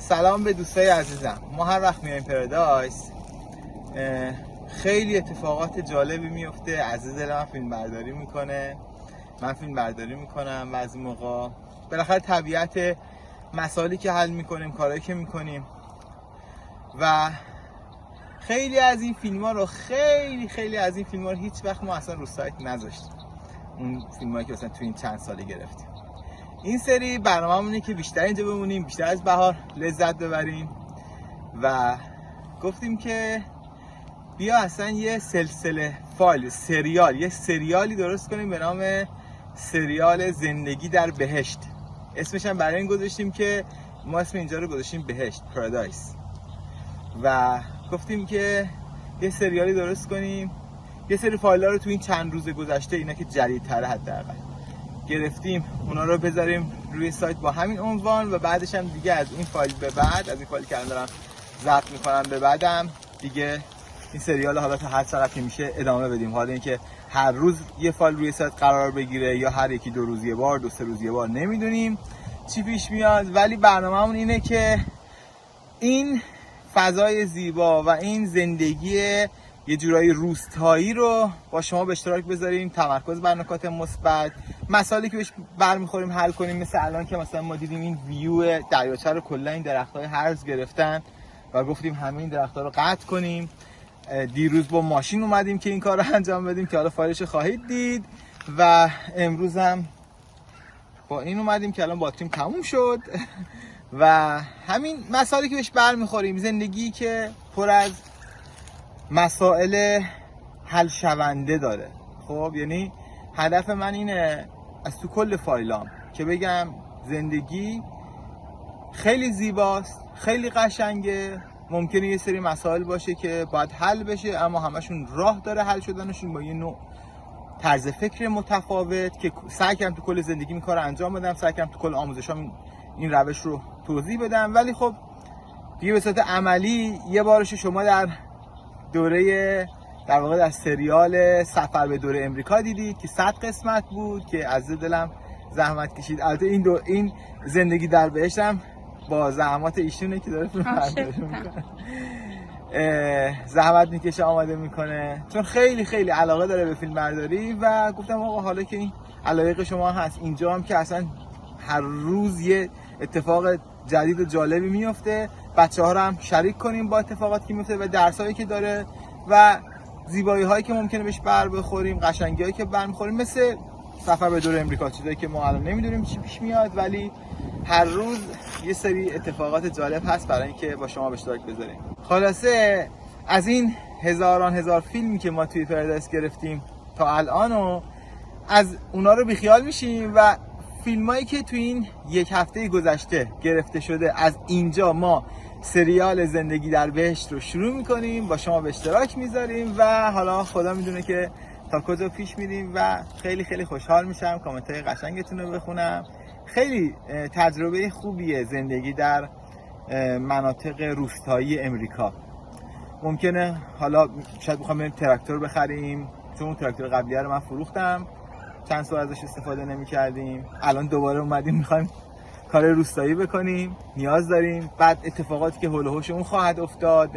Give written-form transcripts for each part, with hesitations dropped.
سلام به دوستای عزیزم. ما هر وقت میایم پرادایس خیلی اتفاقات جالبی میفته. عزیز دلم فیلم برداری میکنه، من فیلم برداری میکنم و از این موقع بالاخره طبیعت مسائلی که حل میکنیم، کارهایی که میکنیم و خیلی از این فیلم ها رو هیچ وقت ما اصلا رو سایت نذاشتیم. اون فیلم هایی که مثلا تو این چند سالی گرفتیم. این سری برنامه‌مونه که بیشتر اینجا بمونیم، بیشتر از بهار لذت ببریم و گفتیم که بیا اصلا یه سلسله یه سریالی درست کنیم به نام سریال زندگی در بهشت. اسمش هم برای این گذاشتیم که ما اسم اینجا رو گذاشتیم بهشت، پارادایس، و گفتیم که یه سریالی درست کنیم. یه سری فایل‌ها رو تو این چند روز گذشته، اینا که جدیدتره حداقل، گرفتیم، اونا رو بذاریم روی سایت با همین عنوان و بعدش هم دیگه از این فایل به بعد، از این فایلی که الان دارم ضبط میکنم به بعدم دیگه این سریال حالا تا هر چقدر که میشه ادامه بدیم. حالا اینکه هر روز یه فایل روی سایت قرار بگیره یا هر یکی 2 روز یه بار، 2-3 روز یه بار، نمیدونیم چی پیش میاد، ولی برنامه‌مون اینه که این فضای زیبا و این زندگی یه جورایی روستایی رو با شما به اشتراک بذاریم، تمرکز بر نکات مثبت، مسائلی که بهش برمیخوریم حل کنیم. مثل الان که مثلا ما دیدیم این ویو دریاچه رو کلا این درخت‌های هرز گرفتن و گفتیم همه این درخت‌ها رو قطع کنیم. دیروز با ماشین اومدیم که این کار رو انجام بدیم که حالا فایلش خواهید دید و امروز هم با این اومدیم که الان باتریم تموم شد و همین مسائلی که بهش برمیخوریم، زندگی که پر از مسائل حل شونده داره. خب یعنی هدف من اینه از تو کل فایلام که بگم زندگی خیلی زیباست، خیلی قشنگه. ممکنه یه سری مسائل باشه که باید حل بشه، اما همشون راه داره حل شدنشون با یه نوع طرز فکر متفاوت که سعی کردم تو کل زندگی این کار رو انجام بدم، سعی کردم تو کل آموزشام این روش رو توضیح بدم. ولی خب دیگه به صورت عملی یه بارش شما در واقع در سریال سفر به دور امریکا دیدید که 100 قسمت بود که از دلم زحمت کشید. البته این زندگی در بهشت هم با زحمات ایشونه که داره فیلم برداری میکنه، زحمت میکشه، آماده میکنه، چون خیلی خیلی علاقه داره به فیلم برداری و گفتم آقا حالا که این علایق شما هست اینجا هم که اصلا هر روز یه اتفاق جدید و جالبی میفته، بچه‌ها رو هم شریک کنیم با اتفاقاتی که میفته و درسایی که داره و زیبایی هایی که ممکنه بهش بر بخوریم، قشنگی هایی که برمیخوریم، مثل سفر به دور امریکا، چیزایی که ما الان نمیدونیم چی پیش میاد ولی هر روز یه سری اتفاقات جالب هست برای اینکه با شما به اشتراک بذاریم. خلاصه از این هزار فیلمی که ما توی پرادایس گرفتیم تا الان و از اونا رو بیخیال میشیم و فیلمایی که توی این یک هفته گذشته گرفته شده، از اینجا ما سریال زندگی در بهشت رو شروع میکنیم، با شما به اشتراک میذاریم و حالا خدا میدونه که تا کجا پیش میریم و خیلی خیلی خوشحال میشم کامنت های قشنگتون رو بخونم. خیلی تجربه خوبیه زندگی در مناطق روستایی امریکا. ممکنه حالا شاید بخوام بریم تراکتور بخریم، چون اون تراکتور قبلی رو من فروختم، چند سال ازش استفاده نمی کردیم، الان دوباره اومدیم میخوایم کار روستایی بکنیم، نیاز داریم. بعد اتفاقاتی که هول و هوش اون خواهد افتاد،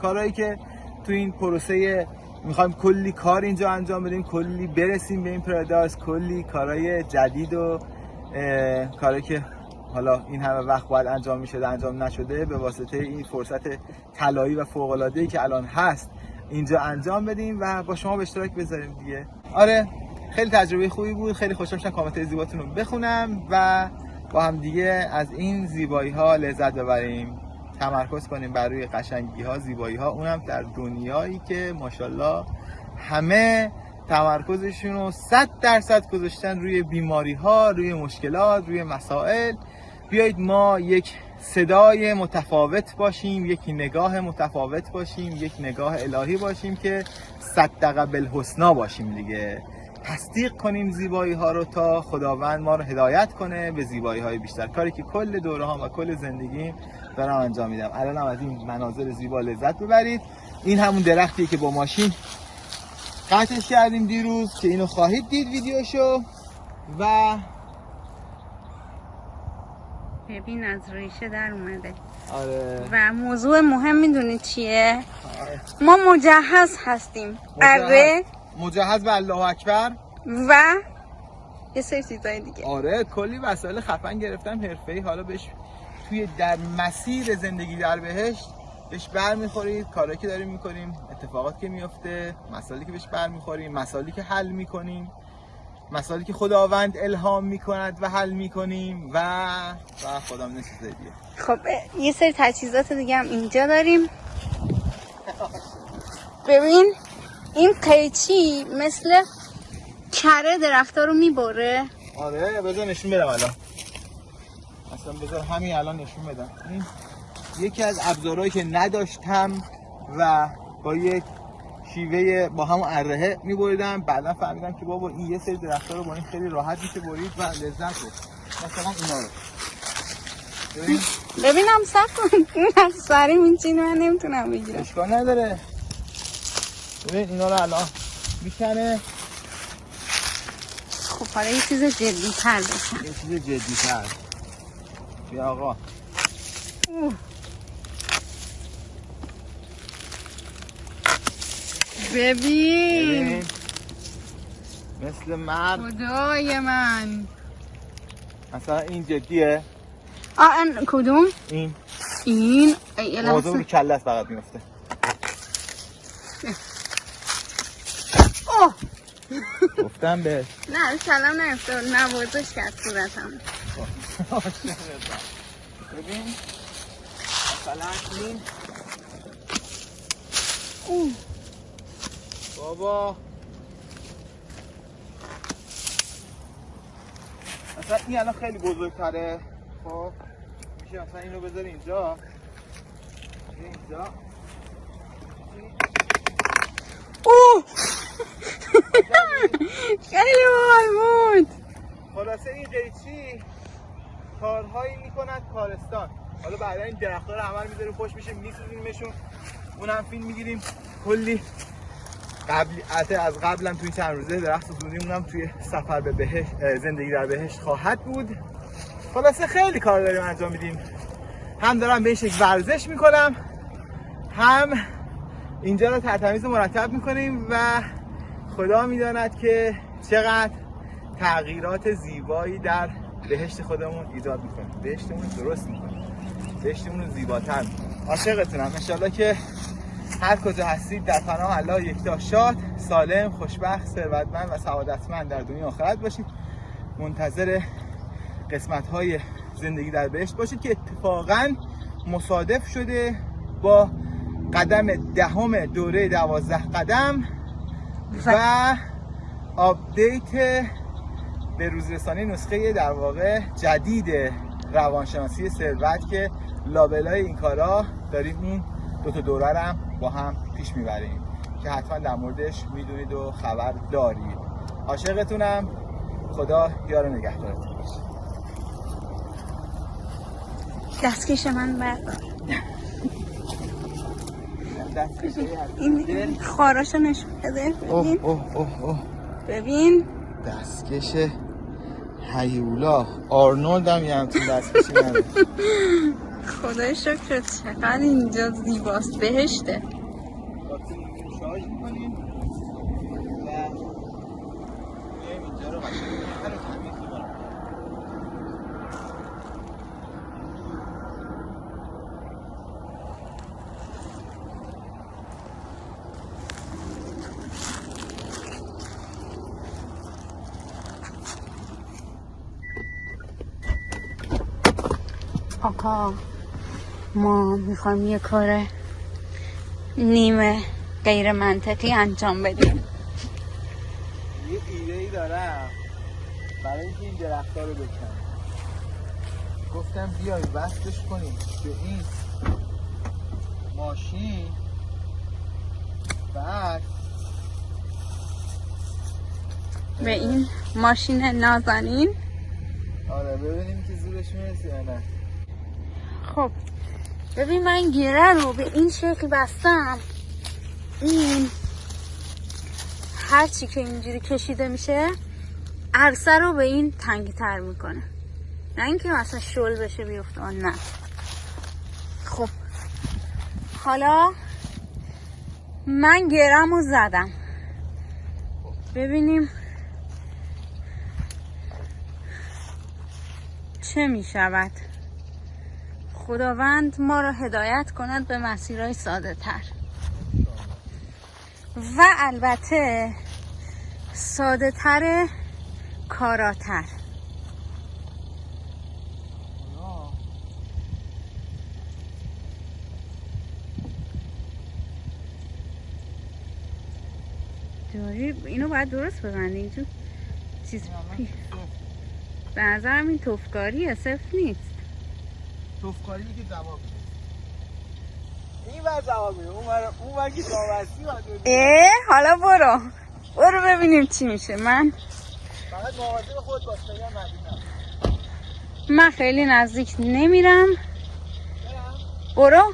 کارهایی که تو این پروسه میخوایم کلی کار اینجا انجام بدیم، کلی برسیم به این پرادایس، کلی کارهای جدید و کاری که حالا این همه وقت باید انجام میشده انجام نشده، به واسطه این فرصت طلایی و فوق العاده‌ای که الان هست اینجا انجام بدیم و با شما به اشتراک بذاریم دیگه. آره خیلی تجربه خوبی بود، خیلی خوشحال شدم کامنت‌های زیباتون رو بخونم و با هم دیگه از این زیبایی‌ها لذت ببریم، تمرکز کنیم بر روی قشنگی‌ها، زیبایی‌ها، اونم در دنیایی که ماشاءالله همه تمرکزشون رو 100% گذاشتن روی بیماری‌ها، روی مشکلات، روی مسائل. بیایید ما یک صدای متفاوت باشیم، یک نگاه متفاوت باشیم، یک نگاه الهی باشیم که صدق بالحسنا باشیم دیگه. تصدیق کنیم زیبایی ها رو تا خداوند ما رو هدایت کنه به زیبایی های بیشتر، کاری که کل دوره ها و کل زندگیم دارم انجام میدم. الان هم از این مناظر زیبا لذت ببرید. این همون درختیه که با ماشین قطعش کردیم دیروز که اینو خواهید دید ویدیوشو و ببین از ریشه در اومده. آره. و موضوع مهم میدونی چیه؟ آره. ما مجهز هستیم. اره مجهز به الله اکبر و یه سری چیزای دیگه. آره کلی وسایل خفن گرفتم حرفه‌ای. حالا بهش توی در مسیر زندگی در بهشت بهش برمیخورید، کارهایی که داریم میکنیم، اتفاقات که میفته، مسائلی که بهش برمیخوریم، مسائلی که حل میکنیم، مسائلی که خداوند الهام میکند و حل میکنیم و خدا من چیزای دیگه. خب یه سری تجهیزات دیگه هم اینجا داریم. ببین این قیچی مثل کره درختا رو میبره. آره بذار نشون بدم الان. اصلا بذار همین الان نشون بدم. این یکی از ابزارهایی که نداشتم و با یک شیوه با همون ارهه میبریدم، بعدا فهمیدم که بابا این یه سری درخت‌ها رو با این خیلی راحت میشه برید و لذت برد. مثلا اینا رو ببینم صف کن این سری میچینه من نمیتونم بگیرم. اشکال نداره. ببین اینا رو الان میکنه. خب حالا یه چیز جدی تر بشن. یه چیز جدی تر. بیا آقا. ببین مثل مرد. خدای من. مثلا این جدیه. این کدوم؟ این موضوع به کله است فقط میفته. گفتم به نه کلم نفته نوازش کرد صورتم. ببین مثلا این بابا مثلا این الان خیلی بزرگتره. خب میشه مثلا اینو بذاری اینجا خیلی باحال بود. خلاصه این قیچی کارهایی میکند کارستان. حالا بعدا این درخت‌ها رو همه میذاریم خوش میشه میسوزونیمشون، اونم فیلم میگیریم. کلی از قبلم توی چند روزه درخت سوزوندیم، اونم توی سفر به بهشت زندگی در بهشت خواهد بود. خلاصه خیلی کار داریم انجام میدیم. هم دارم بهش یک ورزش میکنم، هم اینجا رو ترتمیز مرتب میکنیم و خدا میداند که چقدر تغییرات زیبایی در بهشت خودمون ایجاد میکنیم. بهشتمون درست میکنیم، بهشتمون رو زیباتر میکنیم. عاشقتونم. انشالله که هر کجا هستید در پناه الله یکتا شاد، سالم، خوشبخت، ثروتمند و سعادتمند در دنیا آخرت باشید. منتظر قسمت‌های زندگی در بهشت باشید که اتفاقاً مصادف شده با قدم 10 دوره 12 قدم و آپدیت به روزرسانی نسخه در واقع جدید روانشناسی ثروت که لابلای این کارا داریم این 2 دوره رو هم با هم پیش میبریم که حتما در موردش میدونید و خبر دارید. عاشقتونم. خدا یار نگهدارتون باشه. دستکش من بردار. این خاراشو نشون بده. ببین دستکش هیولا. آرنولد هم یه همچین دستکشی نداره. خدای شکر چقدر اینجا زیباست. بهشته. شارژ می‌کنیم و اینجا رو آقا ما میخوایم یه کار نیمه غیر منطقی انجام بدیم. یه ایده‌ای دارم برای اینکه این درخت‌ها رو بکنم. گفتم بیای وصلش کنیم به این ماشین، بعد به این ماشین نازنین. آره ببینیم که زورش میرسه یا نه. خب ببین من گیره رو به این شکل بستم. این هرچی که اینجوری کشیده میشه عرصه رو به این تنگی تر میکنه. نه اینکه مثلا شل بشه بیفته، نه. خب حالا من گرمو زدم، ببینیم چه می شود. خداوند ما را هدایت کند به مسیرهای ساده تر و البته ساده تر کاراتر. داری اینو باید درست ببندی اینجور چیز به نظرم این توفکاریه، صفر نیست. توفکاری که جواب میده، این بر جواب میده، اون بر که جواب. حالا برو ببینیم چی میشه. من فقط مواظب خود باش، بگم نبینم. من خیلی نزدیک نمیرم. برو.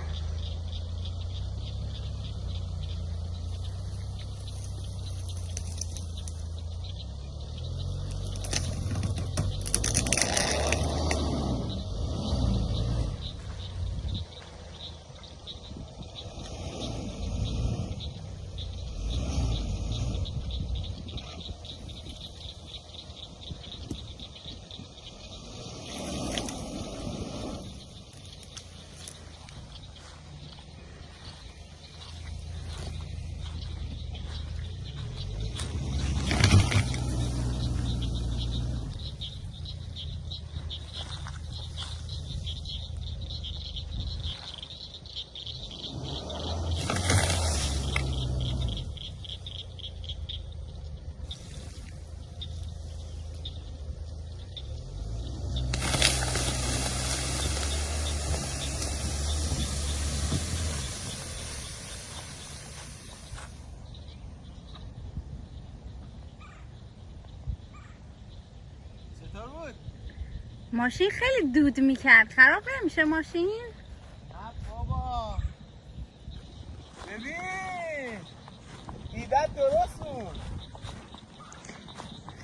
ماشین خیلی دود میکرد، خراب نمیشه ماشین؟ نه بابا، ببین ایدت درست بود،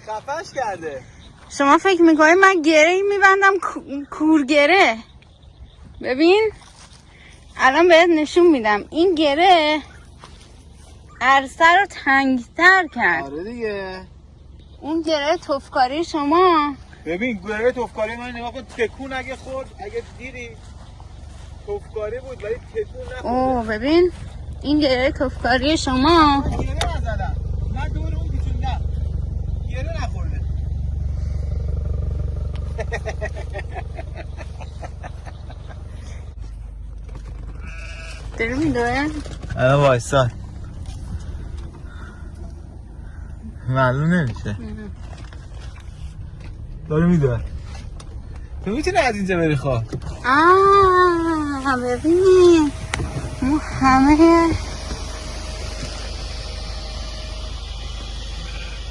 خفش کرده. شما فکر میکنی من گره میبندم کورگره؟ ببین الان بهت نشون میدم، این گره عرصه رو تنگتر کرد. آره دیگه، اون گره توفکاری شما. ببین گره توفکاری من نگاه کن، تکون اگه خورد، اگه دیری توفکاری بود ولی تکون نخورد. اوه ببین این گره توفکاری شما. من گره نزدم، من دور اون پیچوندم، گره نخورده. داره میدوه؟ الان وایساد، معلوم نمیشه. داره میدوه. تو میتونی از اینجا بری خواه. ببینید ما همه.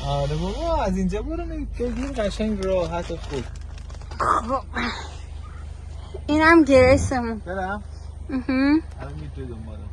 آره بابا از اینجا برو بگیر قشنگ راحت و خوب. خب اینم گریسمون. برم؟ الان میتونی دنبالم.